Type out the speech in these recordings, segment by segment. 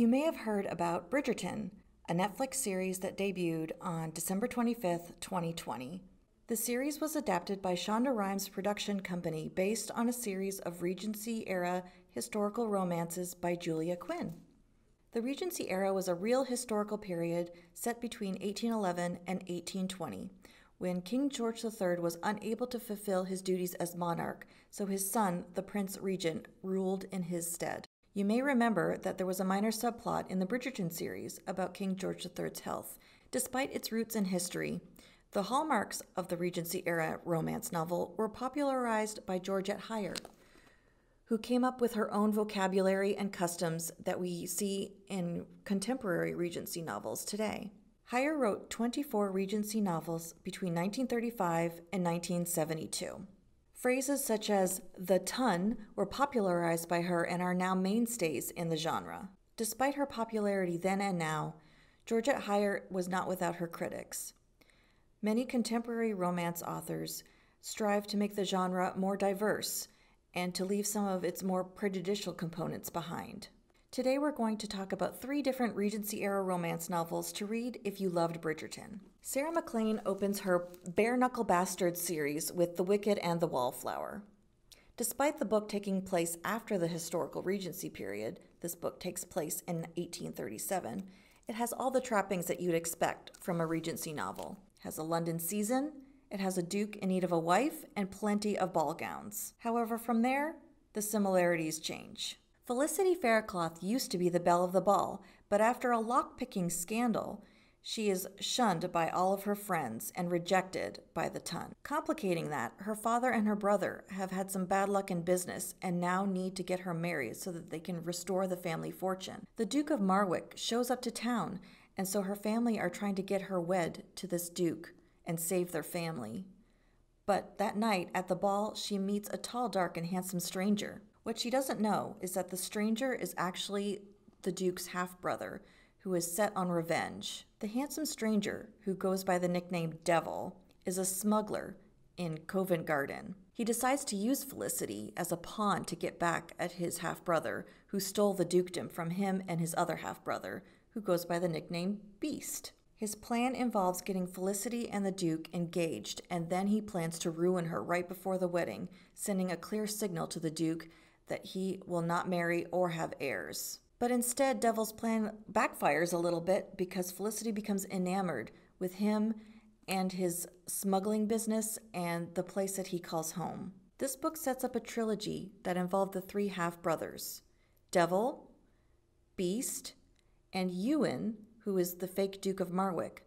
may have heard about Bridgerton, a Netflix series that debuted on December 25th, 2020. The series was adapted by Shonda Rhimes' production company based on a series of Regency-era historical romances by Julia Quinn. The Regency era was a real historical period set between 1811 and 1820, when King George III was unable to fulfill his duties as monarch, so his son, the Prince Regent, ruled in his stead. You may remember that there was a minor subplot in the Bridgerton series about King George III's health. Despite its roots in history, the hallmarks of the Regency-era romance novel were popularized by Georgette Heyer, who came up with her own vocabulary and customs that we see in contemporary Regency novels today. Heyer wrote 24 Regency novels between 1935 and 1972. Phrases such as the ton were popularized by her and are now mainstays in the genre. Despite her popularity then and now, Georgette Heyer was not without her critics. Many contemporary romance authors strive to make the genre more diverse and to leave some of its more prejudicial components behind. Today we're going to talk about 3 different Regency-era romance novels to read if you loved Bridgerton. Sarah MacLean opens her Bare Knuckle Bastards series with The Wicked and the Wallflower. Despite the book taking place after the historical Regency period, this book takes place in 1837, it has all the trappings that you'd expect from a Regency novel. It has a London season, it has a duke in need of a wife, and plenty of ball gowns. However, from there, the similarities change. Felicity Faircloth used to be the belle of the ball, but after a lock-picking scandal, she is shunned by all of her friends and rejected by the ton. Complicating that, her father and her brother have had some bad luck in business and now need to get her married so that they can restore the family fortune. The Duke of Marwick shows up to town, and so her family are trying to get her wed to this duke and save their family. But that night at the ball, she meets a tall, dark, and handsome stranger. What she doesn't know is that the stranger is actually the duke's half-brother, who is set on revenge. The handsome stranger, who goes by the nickname Devil, is a smuggler in Covent Garden. He decides to use Felicity as a pawn to get back at his half-brother, who stole the dukedom from him and his other half-brother, who goes by the nickname Beast. His plan involves getting Felicity and the Duke engaged, and then he plans to ruin her right before the wedding, sending a clear signal to the Duke that he will not marry or have heirs. But instead, Devil's plan backfires a little bit because Felicity becomes enamored with him and his smuggling business and the place that he calls home. This book sets up a trilogy that involved the 3 half-brothers, Devil, Beast, and Ewan, who is the fake Duke of Marwick,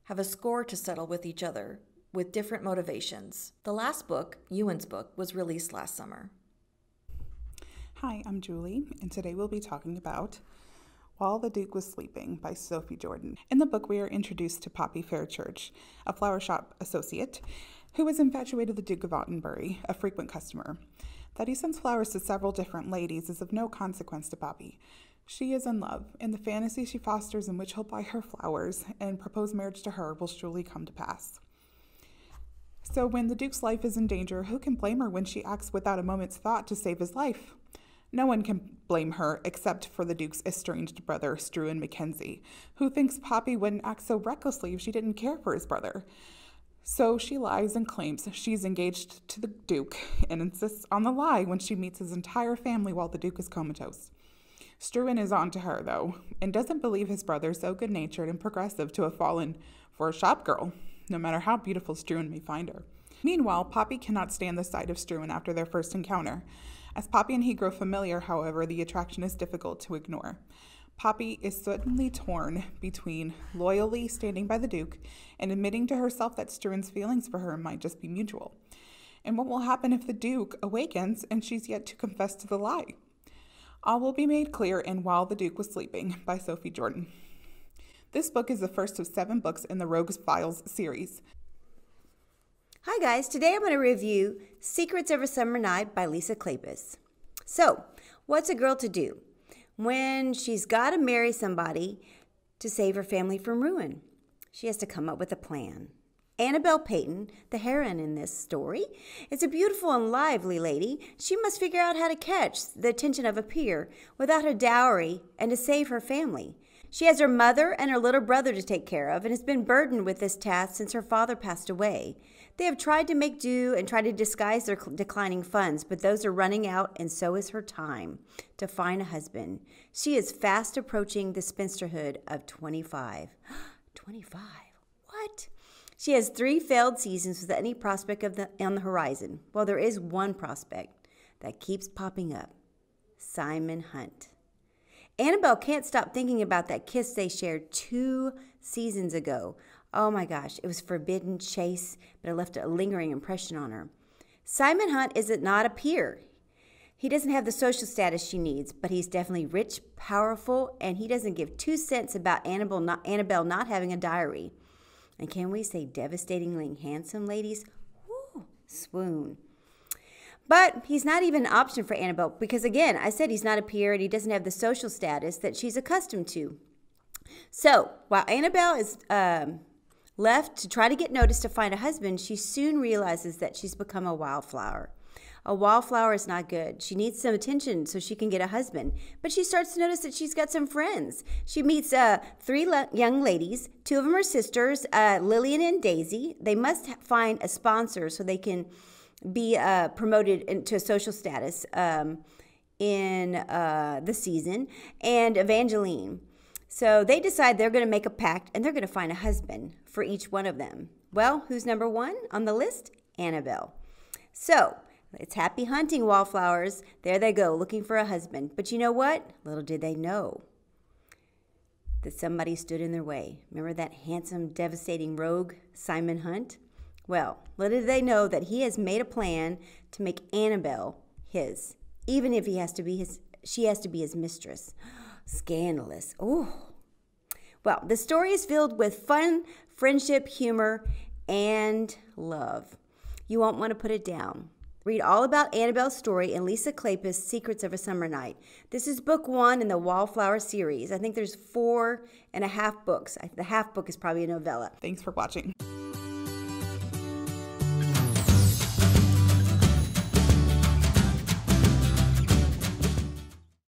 have a score to settle with each other with different motivations. The last book, Ewan's book, was released last summer. Hi, I'm Julie, and today we'll be talking about While the Duke Was Sleeping by Sophie Jordan. In the book, we are introduced to Poppy Fairchurch, a flower shop associate who is infatuated with the Duke of Ottenbury, a frequent customer. That he sends flowers to several different ladies is of no consequence to Poppy. She is in love, and the fantasy she fosters in which he'll buy her flowers and propose marriage to her will surely come to pass. So when the Duke's life is in danger, who can blame her when she acts without a moment's thought to save his life? No one can blame her except for the Duke's estranged brother, Struan Mackenzie, who thinks Poppy wouldn't act so recklessly if she didn't care for his brother. So she lies and claims she's engaged to the Duke and insists on the lie when she meets his entire family while the Duke is comatose. Struan is on to her, though, and doesn't believe his brother so good-natured and progressive to have fallen for a shop girl, no matter how beautiful Struan may find her. Meanwhile, Poppy cannot stand the sight of Struan after their first encounter. As Poppy and he grow familiar, however, the attraction is difficult to ignore. Poppy is suddenly torn between loyally standing by the Duke and admitting to herself that Struan's feelings for her might just be mutual. And what will happen if the Duke awakens and she's yet to confess to the lie? All will be made clear in While the Duke Was Sleeping by Sophie Jordan. This book is the first of 7 books in the Rogues Files series. Hi guys, today I'm going to review Secrets of a Summer Night by Lisa Kleypas. So, what's a girl to do when she's got to marry somebody to save her family from ruin? She has to come up with a plan. Annabelle Payton, the heroine in this story, is a beautiful and lively lady. She must figure out how to catch the attention of a peer without a dowry and to save her family. She has her mother and her little brother to take care of and has been burdened with this task since her father passed away. They have tried to make do and try to disguise their declining funds, but those are running out, and so is her time to find a husband. She is fast approaching the spinsterhood of 25. 25? What? She has 3 failed seasons without any prospect on the horizon. Well, there is one prospect that keeps popping up. Simon Hunt. Annabelle can't stop thinking about that kiss they shared 2 seasons ago. Oh my gosh, it was forbidden chase, but it left a lingering impression on her. Simon Hunt is not a peer. He doesn't have the social status she needs, but he's definitely rich, powerful, and he doesn't give 2 cents about Annabelle not having a diary. And can we say devastatingly handsome, ladies? Woo, swoon. But he's not even an option for Annabelle because, again, I said he's not a peer and he doesn't have the social status that she's accustomed to. So while Annabelle is left to try to get noticed to find a husband, she soon realizes that she's become a wallflower. A wallflower is not good. She needs some attention so she can get a husband. But she starts to notice that she's got some friends. She meets 3 young ladies. 2 of them are sisters, Lillian and Daisy. They must find a sponsor so they can be promoted into a social status in the season, and Evangeline. So they decide they're going to make a pact and they're going to find a husband for each one of them. Well, who's number 1 on the list? Annabelle. So it's happy hunting, wallflowers. There they go, looking for a husband. But you know what? Little did they know that somebody stood in their way. Remember that handsome, devastating rogue, Simon Hunt? Well, little did they know that he has made a plan to make Annabelle his, even if she has to be his mistress. Scandalous. Oh. Well, the story is filled with fun, friendship, humor, and love. You won't want to put it down. Read all about Annabelle's story in Lisa Kleypas' Secrets of a Summer Night. This is book 1 in the Wallflower series. I think there's 4.5 books. The half book is probably a novella. Thanks for watching.